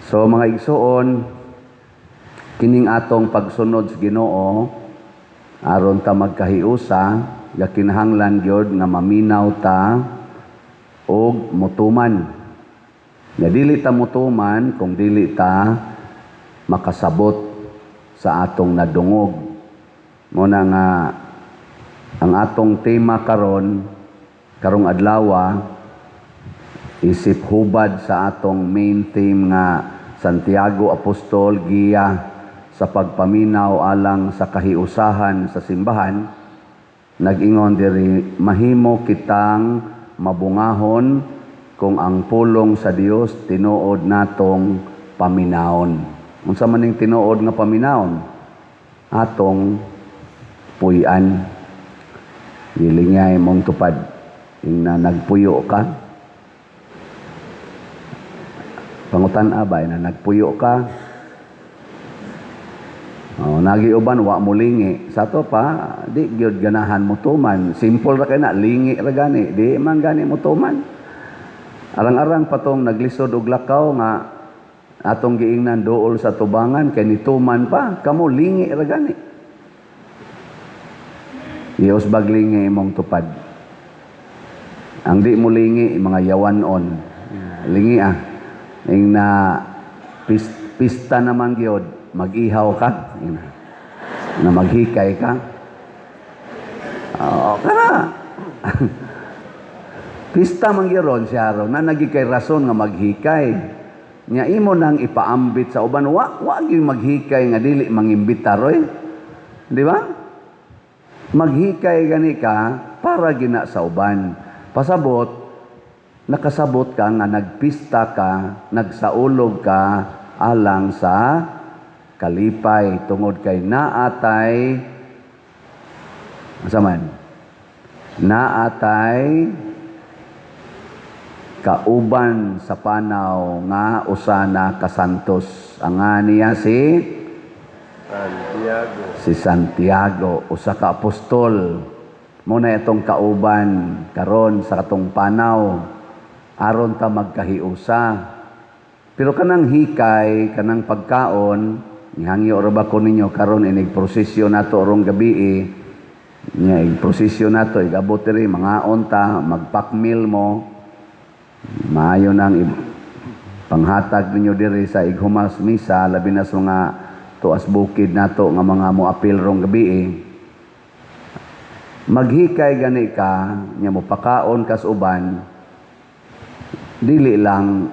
So mga igsoon, kining atong pagsunod sa Ginoo aron ta magkahiusa, gakinahanglan gyud nga maminaw ta og mutuman. Nga dili ta mutuman kung dili ta makasabot sa atong nadungog. Muna nga ang atong tema karong adlaw isip hubad sa atong main theme nga Santiago Apostol giya sa pagpaminaw alang sa kahiusahan sa simbahan. Nag-ingon diri, mahimo kitang mabungahon kung ang pulong sa Dios tinuod natong paminawon. Unsa man ning tinuod nga paminawon? Atong puy-an. Gilingay mong tupad na nagpuyo ka. Pangutan abay na nagpuyo ka. Nagiuban wa mo lingi. Sa to pa, di gyud ganahan mo tuman. Simple ra kay na lingi ra gani, di man gani mo tuman. Arang-arang patong naglisod og lakaw nga atong giingnan duol sa tubangan kay nituman pa, kamo lingi ra gani. Dios baglingi imong tupad. Ang di mo lingi mga yawanon. Lingi ing na pista naman gyud, mag-ihaw ka, na maghikay ka. Kana. Pista man gyud siya ron na nagikay rason nga maghikay. Nya imo nang ipaambit sa uban, wa gyud maghikay nga dili mangimbita roy. Di ba? Maghikay gani ka para gina sa uban. Pasabot nakasabot ka nga nagpista ka, nagsaulog ka alang sa kalipay tungod kay naatay kauban sa panaw nga usana kasantos. Ang niya si Santiago, usa ka apostol. Muna itong kauban karon sa katong panaw aron ta magkahiusa. Pero kanang hikay, kanang pagkaon, ihangyo ra ba ko ninyo karon inig prosesyon nato orong gabi nya prosesyon nato igabot diri mga onta magpakmil mo. Maayo nang panghatag ninyo diri sa ighumas misa labi na sa mga tuas bukid nato nga mga moapil rong gabi. Maghikay gani ka nya mo pakaon kas uban. Dili lang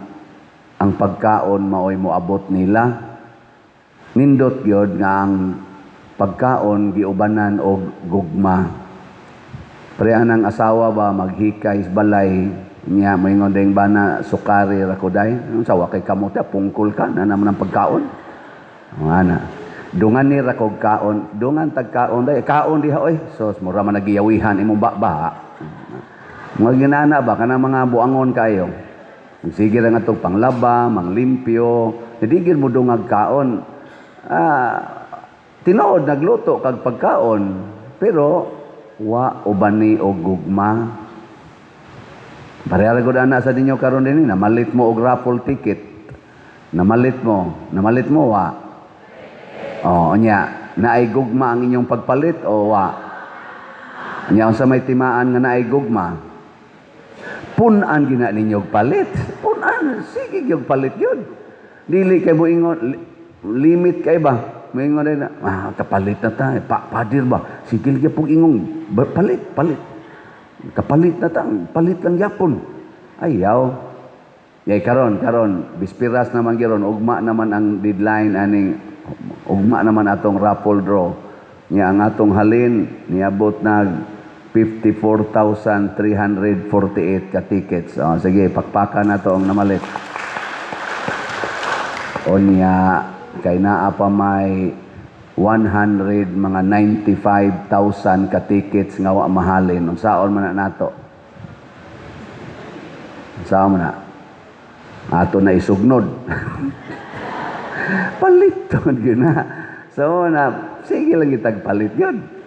ang pagkaon maoy moabot nila. Nindot gyud nga ang pagkaon giubanan og gugma. Pre anang asawa ba maghikay sa balay niya moingon ding bana sukari ra kuday. Unsa wa kay kamote pungkol ka na naman ang pagkaon. Ana. Dungan ni ra kog kaon, dungan tagkaon day kaon diha oy. Sos mura man nagiyawihan imong ba. Mga ginana ba kana mga buangon kayo. Sige lang itong panglaba, manglimpyo, hindi mo dungag kaon. Tinood, nagluto kag pagkaon, pero wa ubani o gugma. Parehara ko na sa ninyo karon din, namalit mo og raffle ticket. Namalit mo wa. Nya, naay gugma ang inyong pagpalit o wa. Nya, sa may timaan nga naay gugma. Punan gina ninyog palit. Punan, sige yung palit yun. Dili kay mo ingon, limit kay ba? Mo ingon na, kapalit na ta, padir ba? Sige kay pong ingong, palit. Kapalit na ta, palit lang yapon. Ayaw. Yay karon, bispiras naman giron, ugma naman ang deadline ugma naman atong raffle draw. Nya ang atong halin, niabot nag 54,348 ka tickets. Sige, pakpakan na to ang namalit. Niya, kay naa pa may 100 mga 95,000 ka tickets nga wa mahalin. Unsaon man na nato? Unsaon man na? Ato na isugnod. Palit to yun na. So, sige lang itagpalit yun.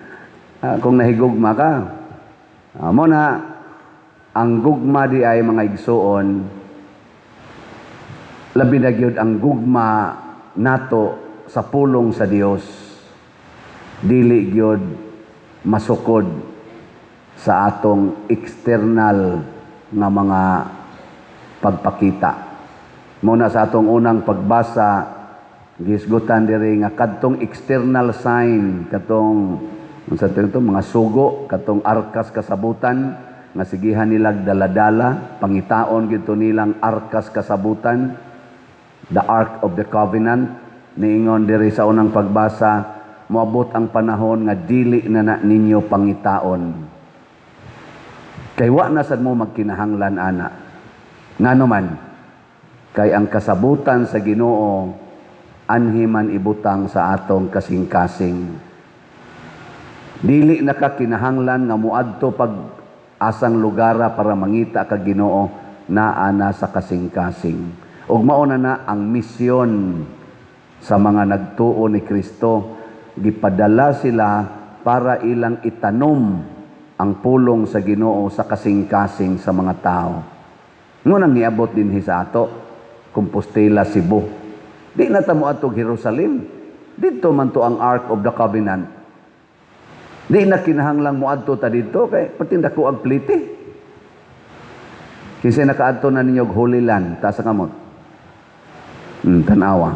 Kung nahigugma ka. Muna, ang gugma di ay mga igsuon, labi na gyud ang gugma nato sa pulong sa Dios, dili gyud masukod sa atong external nga mga pagpakita. Muna sa atong unang pagbasa, gisgutan diri nga kadtong external sign, katong unsa to mga sugo, katong arkas kasabutan nga sigihan nilag daladala, pangitaon gito nilang arkas kasabutan, the Ark of the Covenant. Niingon diri sa unang pagbasa, moabot ang panahon nga dili na ninyo pangitaon. Kay wa na sad mo magkinahanglan ana. Ngano man, kay ang kasabutan sa Ginoo anhi man ibutang sa atong kasing-kasing. Dili na ka kinahanglan nga muadto pag asang lugara para mangita ka Ginoo, naa na sa kasing-kasing. Ug mao na ang misyon sa mga nagtuo ni Kristo, gipadala sila para ilang itanom ang pulong sa Ginoo sa kasing-kasing sa mga tao. Ngunang niabot dinhi sa ato, Compostela, Cebu. Di na tamo atog Jerusalem. Dito man to ang Ark of the Covenant. Di na kinahanglang moadto ta dito kay patindak ko ang plite. Kinsa nakaadto na ninyo Holy Land ta sa kamot. Tanawa.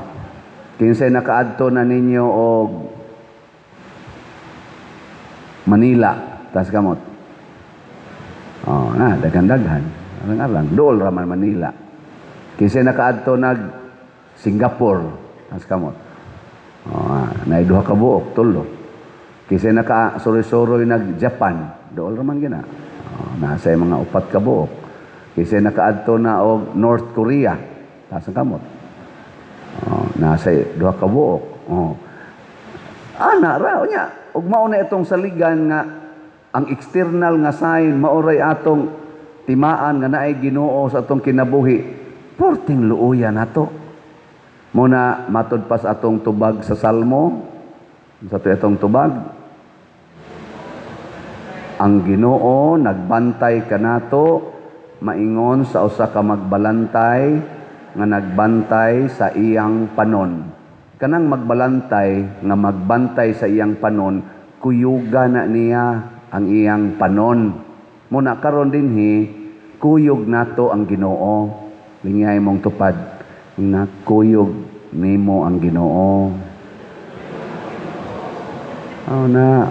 Kinsa nakaadto na ninyo og Manila ta sa kamot. Oh, daghan-daghan. Arang-arang dool ra man Manila. Kinsa nakaadto nag Singapore ta sa kamot. Oh, na duha ka buok tulo. Kinsa naka soroy-soroy nag Japan, dool ra man gina. Oh, nasa mga upat ka buok. Kinsa nakaadto na og North Korea ta sa kamot. Oh, nasa duha ka buok. Oh. Ana ra nya, ug mao na itong saligan nga ang external nga sign maoray atong timaan nga naay Ginoo sa atong kinabuhi. Porting luoya nato. Muna matud pas atong tubag sa Salmo. Sa itong tubag, ang Ginoo nagbantay kanato, maingon sa usa ka magbalantay nga nagbantay sa iyang panon. Kanang magbalantay nga magbantay sa iyang panon, kuyuga na niya ang iyang panon. Muna karon dinhi, kuyog nato ang Ginoo. Lingay mong tupad, na kuyog nimo ang Ginoo. Oh na.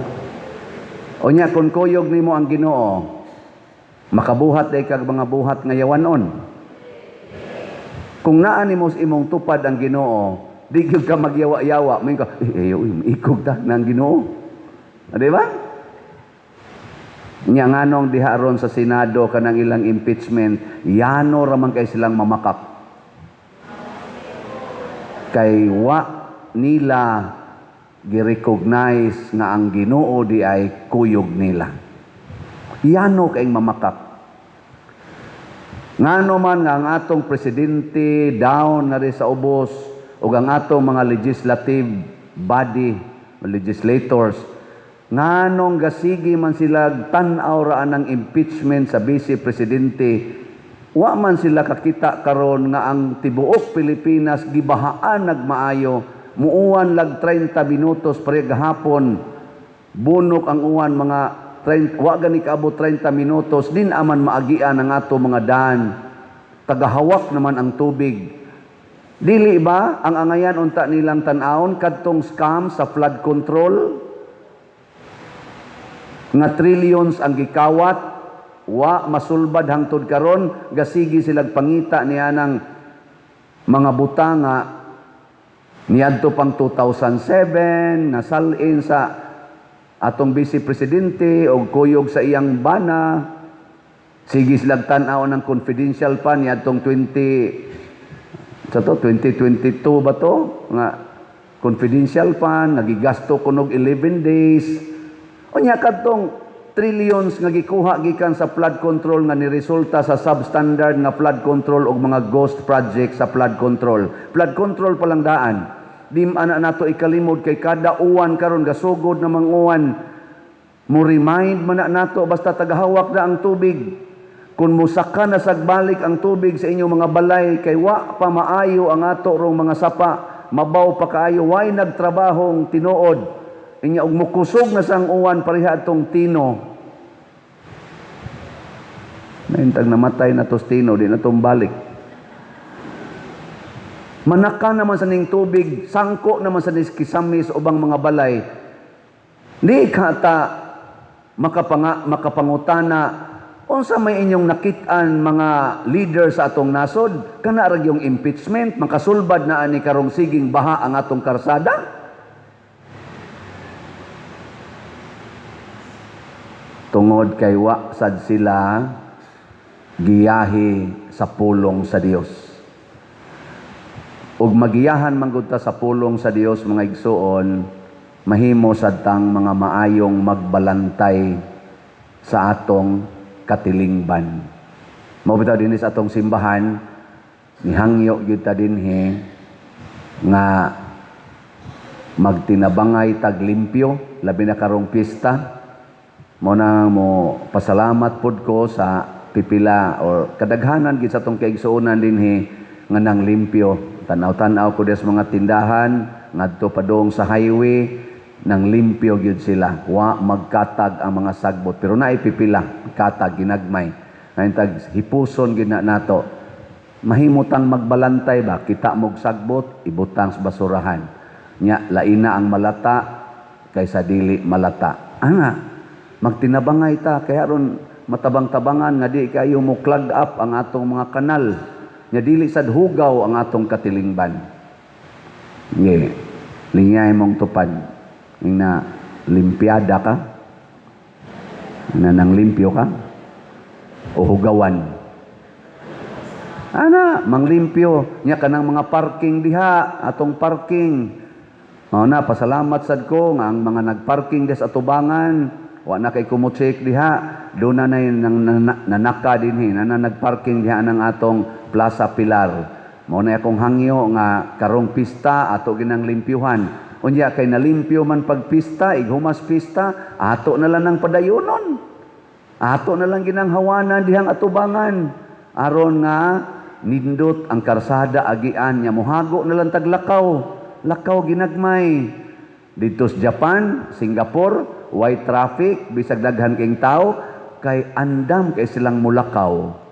O nya kung kuyog nimo ang Ginoo, makabuhat day kag mga buhat nga yawanon. Kung naa nimo sa imong tupad ang Ginoo, di gyud ka magyawa-yawa, may ka ikog ta nang Ginoo. Di ba? Nya nganong diha ron sa Senado kanang ilang impeachment, yano ra man kay silang mamakak. Kay wa nila gi-recognize nga ang Ginoo di ay kuyog nila. Yano kay mamakak. Ngano man nga ang atong presidente down na rin sa ubos o ang atong mga legislative body, legislators, nganong gasigi man sila tan-aw raan ng impeachment sa vice presidente, wa man sila kakita karon nga ang tibuok Pilipinas gibahaan nagmaayo, muuwan lag 30 minutos pare gahapon, bunok ang uwan mga wa gani kaabot 30 minutos, din aman maagian ang ato mga daan. Tagahawak naman ang tubig. Dili ba ang angayan unta nilang tan-awon kadtong scam sa flood control? Nga trillions ang gikawat, wa masulbad hangtod karon, gasigi silang pangita niya ng mga butanga niadto pang 2007 nasalin sa atong vice presidente o kuyog sa iyang bana. Sige silang tan-aw ng confidential fund niadtong 2022 ba to nga confidential fund nagigasto kunog 11 days. Unya kadtong trillions nga gikuha gikan sa flood control nga niresulta sa substandard nga flood control og mga ghost project sa flood control. Flood control palang daan. Di ana nato ikalimod kay kada uwan karon gasugod na uwan mo remind man nato basta tagahawak na ang tubig. Kung musaka na sagbalik ang tubig sa inyong mga balay, kay wa pa maayo ang ato rong mga sapa, mabaw pa kaayo, way nagtrabahong tinuod. Inya og mukusog na sang uwan pareha atong tino. Naintag namatay na tos tino, di na tong balik. Manaka naman sa ning tubig, sangko naman sa kisamis ubang mga balay. Di kata makapangutana, unsa may inyong nakit-an mga leader sa atong nasod, kana ra yung impeachment, makasulbad na ani karong siging baha ang atong karsada? Tungod kay wa sad sila giyahi sa pulong sa Dios. Ug magiyahan man gud ta sa pulong sa Dios, mga igsuon, mahimo sad tang mga maayong magbalantay sa atong katilingban. Mao bitaw dinhi sa atong simbahan, nihangyo gyud ta dinhi nga magtinabangay taglimpyo labi na karong pista. Mo na mo pasalamat pud ko sa pipila or kadaghanan gid sa atong kaigsuonan dinhi nga nang limpyo. Tanaw-tanaw ko des mga tindahan ngadto padung sa highway, nang limpyo gyud sila. Wa magkatag ang mga sagbot, pero naay pipila katag ginagmay. Naintag hipuson gid na nato. Mahimutang magbalantay ba, kita mog sagbot ibutang sa basurahan. Nya laina ang malata kaysa dili malata. Magtinabangay ta kaya ron matabang-tabangan nga di kayo mo clog up ang atong mga kanal. Nya dili sad hugaw ang atong katilingban. Lingay mong tupad. Na limpiada ka? Na nang limpyo ka? O hugawan? Manglimpyo. Nya kanang mga parking diha, atong parking. Pasalamat sad ko nga ang mga nagparking des atubangan, wa na kay kumutsik diha, do na nanaka dinhi, na nagparking diha nang atong Plaza Pilar. Mao na akong hangyo nga karong pista ato ginang limpyuhan. Unya kay nalimpyo man pagpista, ighumas pista, ato na lang ng padayonon. Ato na lang ginanghawanan dihang atubangan. Aron nga nindot ang karsada agian nya mohago na lang taglakaw. Lakaw ginagmay. Dito sa Japan, Singapore, wide traffic, bisag daghan king tao, kay andam kay silang mulakaw.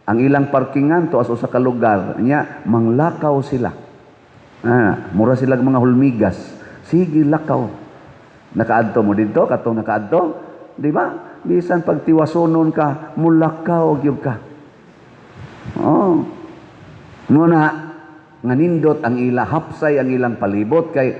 Ang ilang parkingan to as usa ka lugar, nya manglakaw sila. Mura sila mga hulmigas. Sige, lakaw. Nakaadto mo dito, katong nakaadto. Di ba? Bisan pagtiwasonon ka, mulakaw gyud ka. Muna, nga nindot ang ila, hapsay ang ilang palibot, kay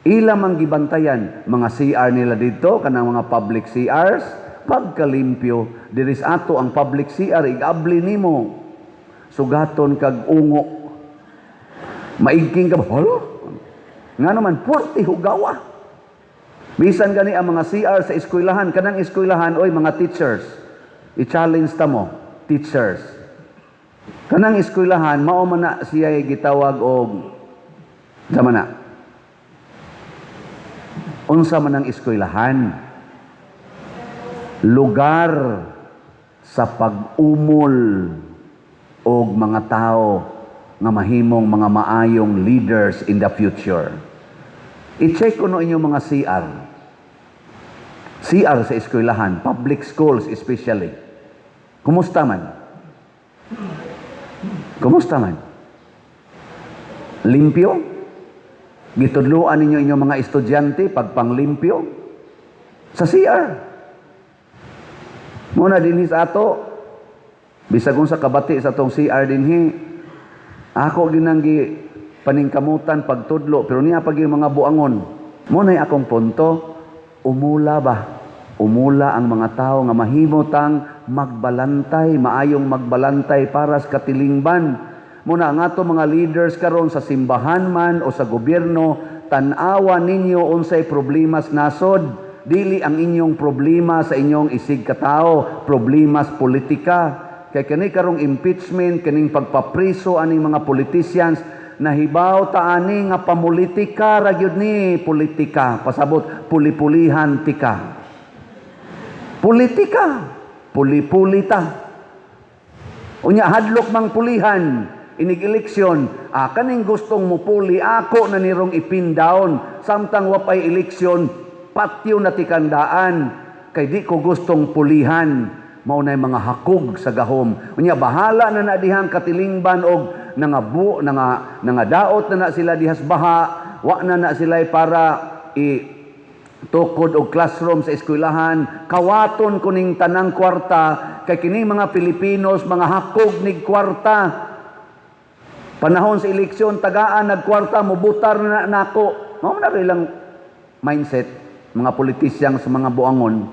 ila mang gibantayan, mga CR nila dito, kanang mga public CRs, pagkalimpyo, diris ato ang public CR, igabli nimo. Sugaton kag ungo. Maigking ka ba? Nga naman, 40 hugawa. Bisan gani ang mga CR sa eskwelahan, kanang eskwelahan, oy mga teachers, i-challenge ta mo, teachers. Kanang eskwelahan, mao man na siya gitawag og sama na. Unsa man ang eskwelahan? Lugar sa pag-umol og mga tao nga mahimong mga maayong leaders in the future. I-check kuno inyong mga CR. CR sa eskwelahan, public schools especially. Kumusta man? Kumusta man? Limpyo? Gitudluan ninyo inyong mga estudyante pagpanglimpyo? Sa CR. Muna dinhi sa ato, bisag kung sa kabati sa tong CR dinhi, ako ginanggi paningkamutan pagtudlo, pero niya pag yung mga buangon. Muna'y akong punto, umula ba? Umula ang mga tao nga mahimotang magbalantay, maayong magbalantay para sa katilingban. Muna nga to mga leaders karon sa simbahan man o sa gobyerno, tanawa ninyo unsay problema sa nasod. Dili ang inyong problema sa inyong isig katao, problema sa politika. Kay kani karong impeachment, kaning pagpapriso aning mga politicians, nahibaw ta ani nga pamulitika ra gyud ni politika, pasabot puli-pulihan tika. Politika, puli-pulita. Unya hadlok mang pulihan, inig eleksyon, kaning gustong mupuli, ako na nirong ipindown, samtang wapay eleksyon, patyo na tikandaan, kay di ko gustong pulihan, maunay mga hakog sa gahom. Unya bahala na na dihang katilingban og daot na sila dihas baha, wa na sila para tukod og classroom sa eskwelahan, kawaton kuning tanang kwarta, kay kining mga Pilipinos, mga hakog nig kwarta. Panahon sa eleksyon, tagaan nagkwarta, mubutar na nako. Mao na ilang mindset, mga politisyang sa mga buangon,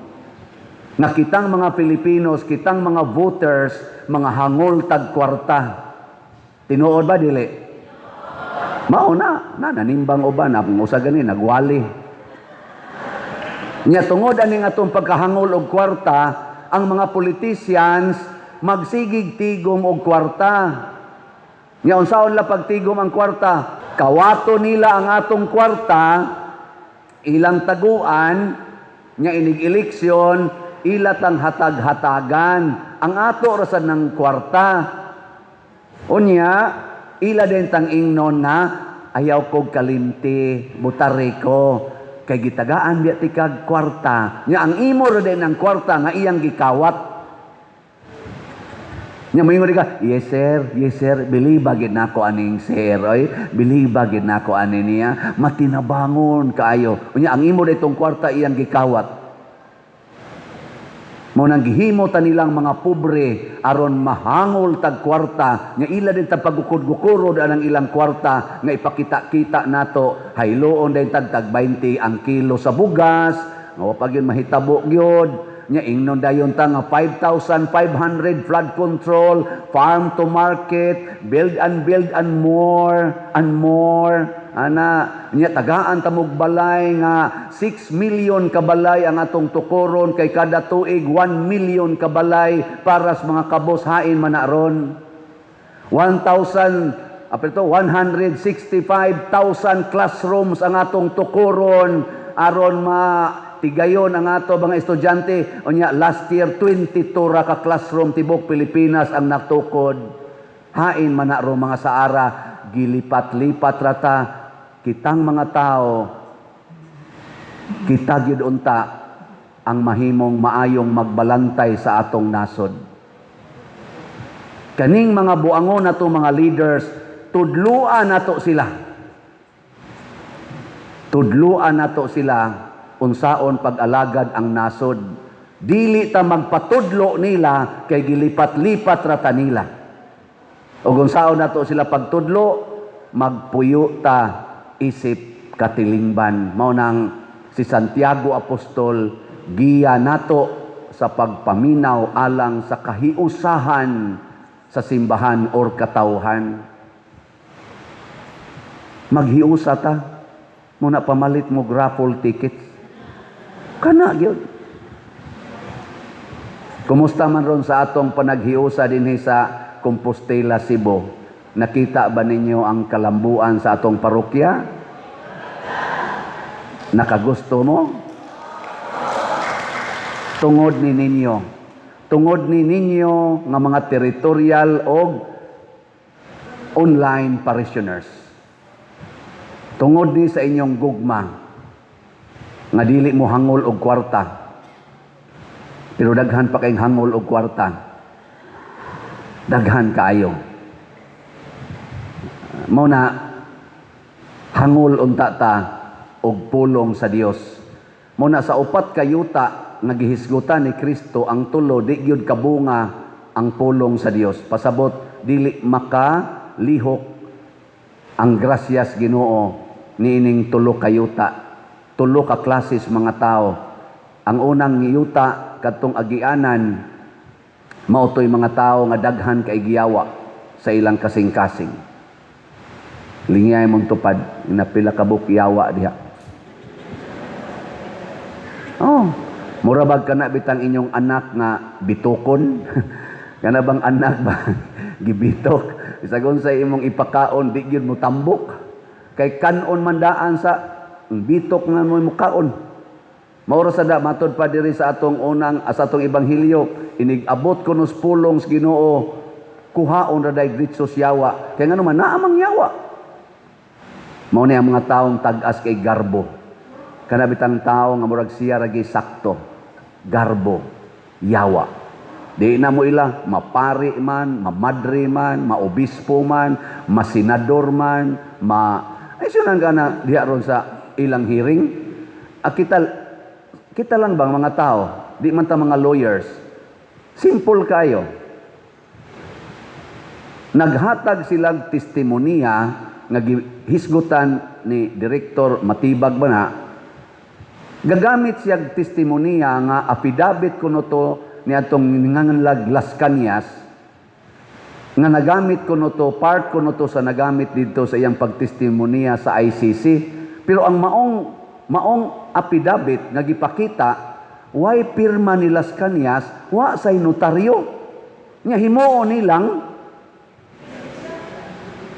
na kitang mga Pilipinos, kitang mga voters, mga hangol tagkwarta. Tinuod ba dili? Mao na nanimbang uban, ang usa gani nagwali. Nya tungod aning atong pagkahangol og kwarta, ang mga politicians magsigig tigom og kwarta. Nya unsaon la pagtigom ang kwarta? Kawato nila ang atong kwarta, ilang taguan, nya inig eleksyon, ilatang hatag-hatagan ang ato rasan ng kwarta. Unya, ila din tang ingnon na ayaw kog kalimti, butari ko. Kay gitagaan biya tikag kwarta. Nya ang imo ra din ang kwarta nga iyang gikawat. Nya moingon ka, yes sir, believe gid nako aning sir, oy. Believe gid nako ani niya, matinabangon kaayo. Unya ang imo ditong kwarta iyang gikawat. Mo nang gihimo ta nilang mga pobre aron mahangol tag kwarta, nya ila din tag pagukod-gukurod anang ilang kwarta nga ipakita-kita nato, hayloon din tag 20 ang kilo sa bugas, nga wa pa gyud mahitabo gyud. Nya ingnon dayon ta nga 5,500 flood control, farm to market, build and more and more. Ana, nya tagaan ta mog balay nga 6 million ka balay ang atong tukoron, kay kada tuig 1 million ka balay para sa mga kabos hain man na ron. 165,000 classrooms ang atong tukoron aron tigayon ang ato mga estudyante. Unya last year 22 ra ka classroom tibok Pilipinas ang natukod. Hain man na ron mga saara, gilipat-lipat rata. Kitang mga tao, kita gyud unta ang mahimong maayong magbalantay sa atong nasod. Kaning mga buangon nato mga leaders, tudluan nato sila. Tudluan nato sila unsaon pag-alagad ang nasod. Dili ta magpatudlo nila kay gilipat-lipat rata nila. Ug unsaon nato sila pagtudlo, magpuyo ta isip katilingban. Mao nang si Santiago Apostol giya nato sa pagpaminaw alang sa kahiusahan sa simbahan or katawhan. Maghiusa ta, muna pamalit mo raffle tickets. Kana gyud. Kumusta man ron sa atong panaghiusa dinhi sa Compostela, Cebu? Nakita ba ninyo ang kalambuan sa atong parokya? Nakagusto mo? Tungod ni ninyo nga mga territorial o online parishioners. Tungod ni sa inyong gugma nga dili mo hangol og kwarta, pero daghan pa kayong hangol og kwarta. Daghan kaayo. Mao na hangol unta ta og pulong sa Dios. Mao na sa upat ka yuta nga gihisgutan ni Kristo, ang tulo di gyud kabunga ang pulong sa Dios. Pasabot dili makalihok ang grasyas Ginoo niining tulo ka yuta. Tulo ka klases mga tao. Ang unang yuta kadtong agianan, mao toy mga tao nga daghan kay giyawa sa ilang kasing-kasing. Lingay mong tupad, inapila ka bukyawa diha. Murabag ka na bitang inyong anak nga bitukon. Kana bang anak ba? Gibitok. Isagon sa imong ipakaon, di gyud mo tambok. Kay kanon mandaan sa bitok nga mo mukaon. Maura sa da, matod pa diri sa atong unang, sa atong ebanghelyo, inig-abot ko nos pulong sa Ginoo, kuhaon ra day gritsos yawa. Kaya nga naman, naamang yawa. Mao ni ang mga taong tag-as kay garbo. Kanabitang tao nga murag siya ragi sakto. Garbo, yawa. Di na mo ila, mapari man, mamadre man, maobispo man, masenador man, ay siya ka na diya ron sa ilang hearing. Kita lang bang mga tao, di man ta mga lawyers, simple kayo. Naghatag silang testimonya nga hisgutan ni Direktor Matibag ba na, gagamit siya testimonya nga affidavit kuno to ni atong ninganganlag Las Cañas, nga nagamit kuno to, part kuno to sa nagamit dito sa iyang pagtestimonya sa ICC. Pero ang maong affidavit nga gipakita, way pirma ni Las Cañas, wa say notaryo. Nya himuon nilang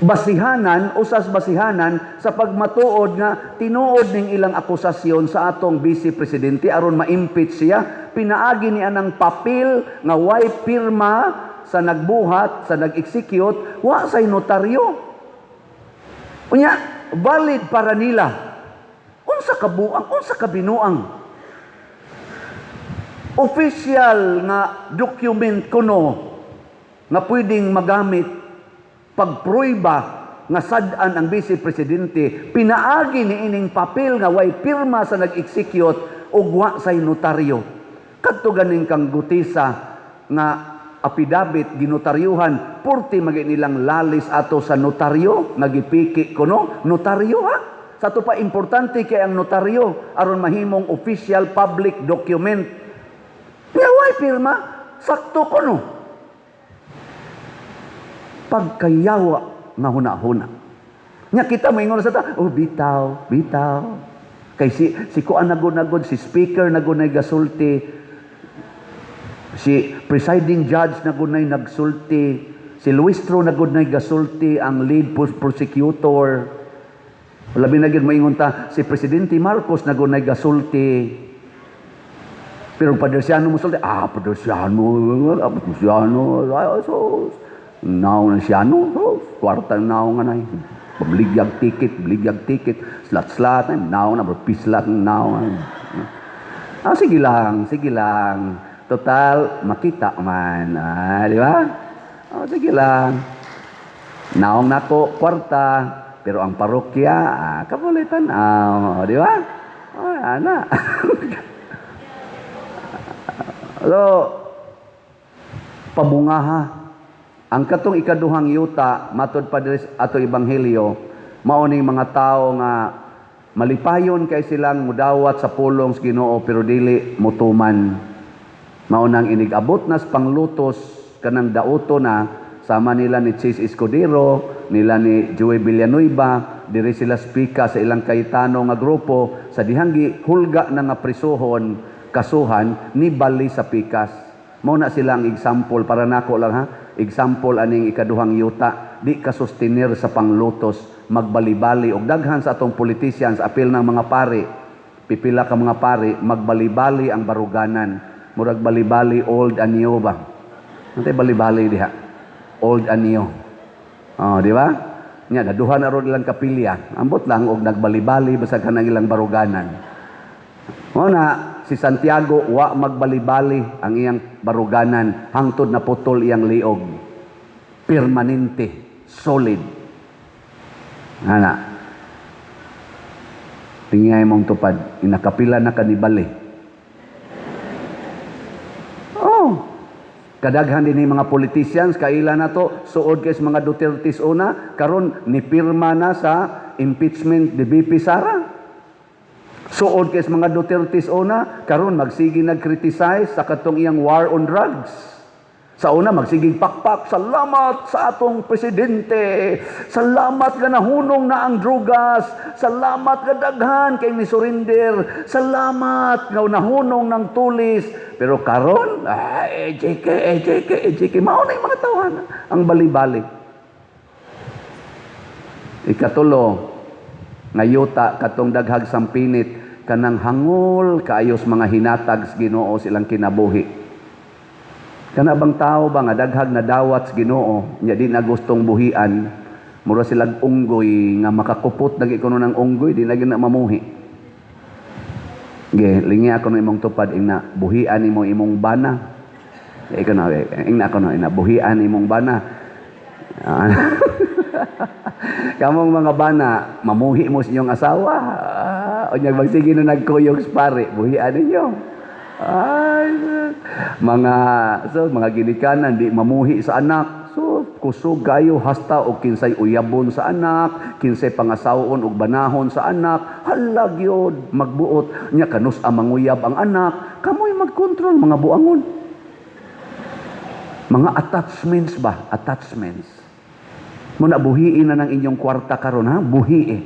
basihanan, usas basihanan sa pagmatuod nga tinuod ning ilang akusasyon sa atong Vice Presidente aron ma-impeach siya. Pinaagi niya ng papel nga way pirma sa nagbuhat, sa nag-execute, wa say notaryo. Unya, valid para nila. Unsa kabuang, unsa kabinuang. Official nga document kuno nga pwedeng magamit pagpruiba nga sad-an ang Vice Presidente, pinaagi ni ining papel nga way pirma sa nag-execute ug wa say notaryo. Kadto ganing kang gutisa nga affidavit ginotaryuhan, purti magi nilang lalis ato sa notaryo, nagipiki kuno, notaryo ha? Sa to pa importante kay ang notaryo aron mahimong official public document. Nga way pirma, sakto kuno. Pagkayawa nga huna-huna. Nya kita moingon sa ta, oh bitaw. Kay si kuan nagod, si speaker nagunay gasulti, si presiding judge nagunay nagsulti, si Luistro nagunay gasulti, ang lead prosecutor. Labi na gid moingon ta, si Presidente Marcos nagunay gasulti. Pero Padersiano mo sulti, Padersiano, now na siya, kwarta now nga na, bligyag ticket, slat, now na, pislat, now. Sige lang. Total, makita man. Di ba? Sige lang. Naong nako, kwarta, pero ang parokya, kapulitan, di ba? Ana. So, pabungaha. Ang katong ikaduhang yuta, matod pa diri ato ebanghelyo, mao ning mga tao nga malipayon kay silang mudawat sa pulong sa Ginoo pero dili mutuman. Mao nang inigabot nas panglutos kanang dauto na sama nila ni Chis Escudero, nila ni Joey Villanueva, diri sila spika sa ilang Cayetano nga grupo sa dihanggi hulga na nga prisuhon kasuhan ni bali sa pikas. Mao na sila ang example para nako lang ha. Example aning ikaduhang yuta, di ka sustenir sa panglutos, magbali-bali og daghan sa atong politicians apil ng mga pari. Pipila ka mga pari, magbali-bali ang baruganan. Murag bali-bali old and new ba? Nantay bali-bali diha. Old and new. Di ba? Nya daduhan na ron ilang kapilya. Ambot lang og nagbali-bali basta kanang ilang baruganan. Mao na si Santiago wa magbali-bali ang iyang baruganan hangtod na putol iyang liog. Permanente, solid. Ana. Tingay mong tupad, inakapila na kanibali. Kadaghan din mga politicians kaila na to suod kay mga Dutertes una karon ni pirma na sa impeachment ni BP Sara. Suod kay mga Dutertes una karon magsigi nag-criticize sa katong iyang war on drugs. Sa una magsiging pakpak, salamat sa atong presidente. Salamat nga nahunong na ang drugas. Salamat nga daghan kay ni surrender. Salamat nga nahunong ng tulis. Pero karon, ejeke, mao na yung mga tawhan. Ang bali-bali. Ikatulo, ngayuta katong daghag sampinit, kanang hangol kaayos mga hinatag sa Ginoo silang kinabuhi. Kana bang tao ba nga daghag na dawat sa Ginoo, nya di na gustong buhian, mura silang unggoy nga makakupot lagi kuno ng unggoy, di na gyud na mamuhi. Ge, lingi ako no imong tupad ina buhian nimo imong bana. Ikaw na, ina ako no ina buhian imong bana. Kamong mga bana, mamuhi mo sa inyong asawa. O niya magsige na nagkuyog sa pare, buhian ninyo. Ay, mga ginikanan di mamuhi sa anak. So, kusog kayo hasta o kinsay uyabon sa anak, kinsay pangasawon o banahon sa anak. Halag yun, magbuot. Nya kanus ang manguyab ang anak. Kamoy magkontrol mga buangon. Mga attachments ba? Attachments. Muna buhiin na ng inyong kwarta karon ha? Buhi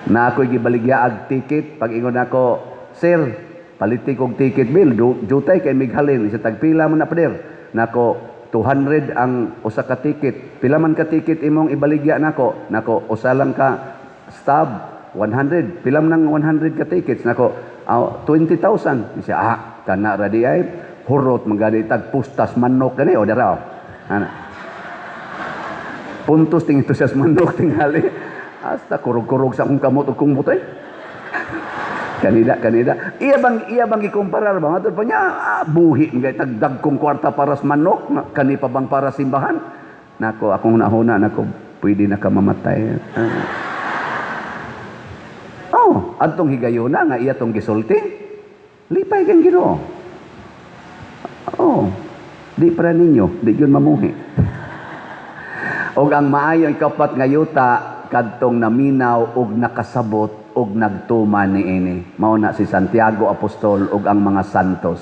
na ako'y gibaligyaag ticket. Pag ingon ako, sir, paliti kong ticket bill, jutay kay mighalin, isa tagpila mo na pader. Nako, 200 ang usa ka ticket. Pila man ka ticket imong ibaligya nako? Nako, usa lang ka stub, 100. Pila man ng 100 ka tickets? Nako, 20,000. Siya, kana radi ay, hurot, magani tagpustas manok gani, o daraw. Ana. Puntos ting ito siya manok tingali. Hasta kurog-kurog sa akong kamot o kong butay. Kanida. Iya bang ikumparar ba? Matod pa niya, buhi. Tagdag kong kwarta para sa manok. Kani pa bang para simbahan? Nako, akong nahuna, nako, pwede na ka mamatay. Adtong higayuna nga iya tong gisulti. Lipay kang Ginoo. Di para ninyo, di yun mamuhi. Og ang maayong kapat nga yuta kadtong naminaw og nakasabot og nagtuman niini. Mao na si Santiago Apostol og ang mga santos.